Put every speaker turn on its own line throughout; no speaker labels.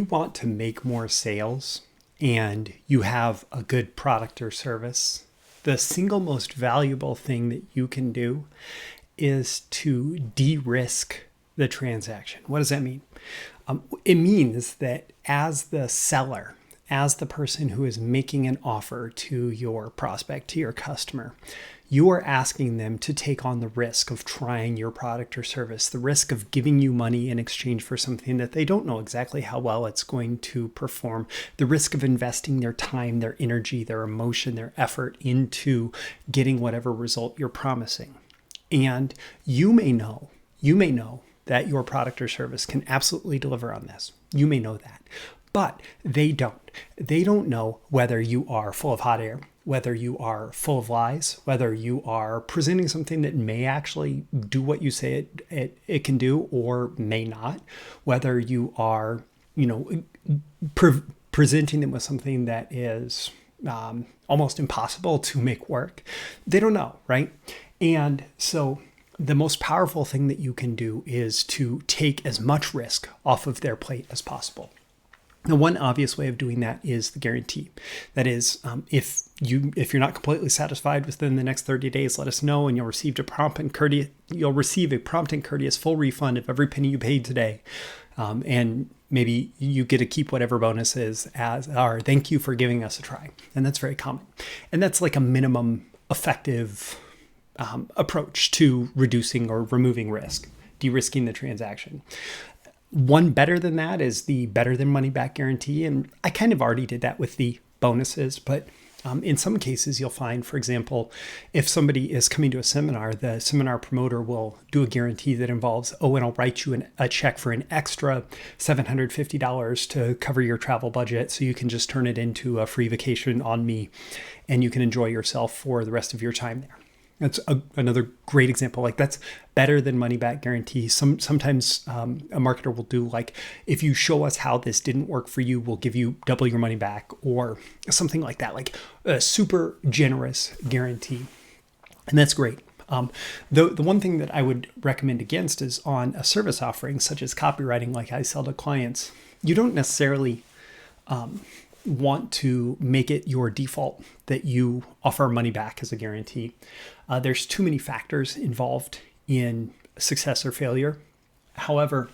you want to make more sales and you have a good product or service, the single most valuable thing that you can do is to de-risk the transaction. What does that mean? It means that as the seller, as the person who is making an offer to your prospect, to your customer, you are asking them to take on the risk of trying your product or service, the risk of giving you money in exchange for something that they don't know exactly how well it's going to perform, the risk of investing their time, their energy, their emotion, their effort into getting whatever result you're promising. And you may know that your product or service can absolutely deliver on this. You may know that, but they don't. They don't know whether you are full of hot air, whether you are full of lies, whether you are presenting something that may actually do what you say it can do or may not, whether you are, presenting them with something that is almost impossible to make work. They don't know, right? And so the most powerful thing that you can do is to take as much risk off of their plate as possible. The one obvious way of doing that is the guarantee. That is, if you're not completely satisfied within the next 30 days, let us know, and you'll receive a prompt and courteous full refund of every penny you paid today. And maybe you get to keep whatever bonuses as our thank you for giving us a try. And that's very common. And that's like a minimum effective approach to reducing or removing risk, de-risking the transaction. One better than that is the better than money back guarantee. And I kind of already did that with the bonuses, but in some cases you'll find, for example, if somebody is coming to a seminar, the seminar promoter will do a guarantee that involves, and I'll write you a check for an extra $750 to cover your travel budget so you can just turn it into a free vacation on me and you can enjoy yourself for the rest of your time there. That's another great example. Like that's better than money back guarantee. Sometimes a marketer will do like, if you show us how this didn't work for you, we'll give you double your money back or something like that, like a super generous guarantee. And that's great. The one thing that I would recommend against is on a service offering such as copywriting, like I sell to clients, you don't necessarily want to make it your default that you offer money back as a guarantee. There's too many factors involved in success or failure. However,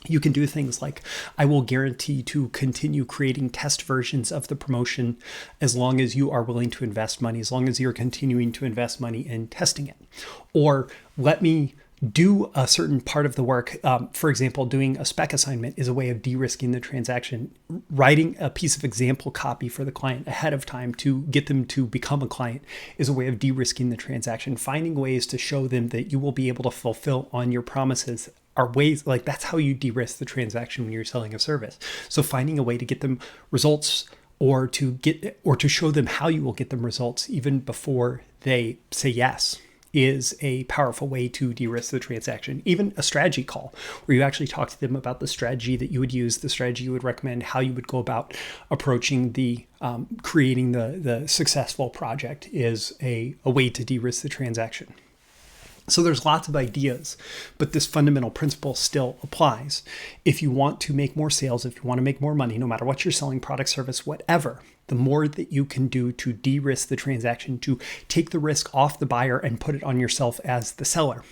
you can do things like, I will guarantee to continue creating test versions of the promotion as long as you are willing to invest money, as long as you're continuing to invest money in testing it. Or let me do a certain part of the work. For example, doing a spec assignment is a way of de-risking the transaction. Writing a piece of example copy for the client ahead of time to get them to become a client is a way of de-risking the transaction. Finding ways to show them that you will be able to fulfill on your promises are ways, like that's how you de-risk the transaction when you're selling a service. So finding a way to get them results or to show them how you will get them results even before they say yes is a powerful way to de-risk the transaction. Even a strategy call where you actually talk to them about the strategy that you would use, the strategy you would recommend, how you would go about approaching the creating the successful project is a way to de-risk the transaction. So there's lots of ideas, but this fundamental principle still applies. If you want to make more sales, if you want to make more money, no matter what you're selling, product, service, whatever, the more that you can do to de-risk the transaction, to take the risk off the buyer and put it on yourself as the seller,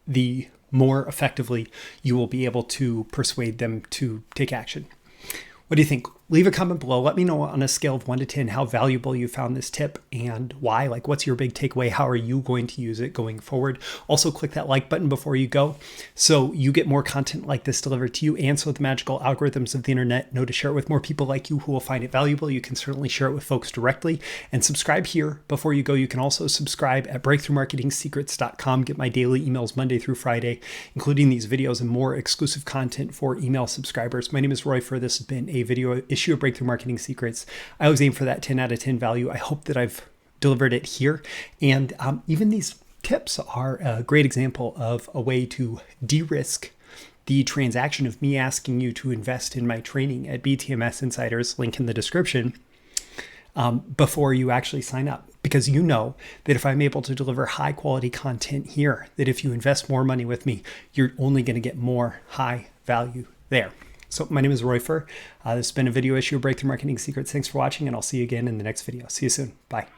the more effectively you will be able to persuade them to take action. What do you think? Leave a comment below. Let me know on a scale of 1 to 10 how valuable you found this tip and why. Like, what's your big takeaway? How are you going to use it going forward? Also, click that like button before you go so you get more content like this delivered to you, and so the magical algorithms of the internet know to share it with more people like you who will find it valuable. You can certainly share it with folks directly, and subscribe here before you go. You can also subscribe at breakthroughmarketingsecrets.com. Get my daily emails Monday through Friday, including these videos and more exclusive content for email subscribers. My name is Roy Furr. This has been a video issue of Breakthrough Marketing Secrets. I always aim for that 10 out of 10 value. I hope that I've delivered it here. And even these tips are a great example of a way to de-risk the transaction of me asking you to invest in my training at BTMS Insiders, link in the description, before you actually sign up. Because you know that if I'm able to deliver high quality content here, that if you invest more money with me, you're only going to get more high value there. So my name is Roy Furr. This has been a video issue of Breakthrough Marketing Secrets. Thanks for watching, and I'll see you again in the next video. See you soon. Bye.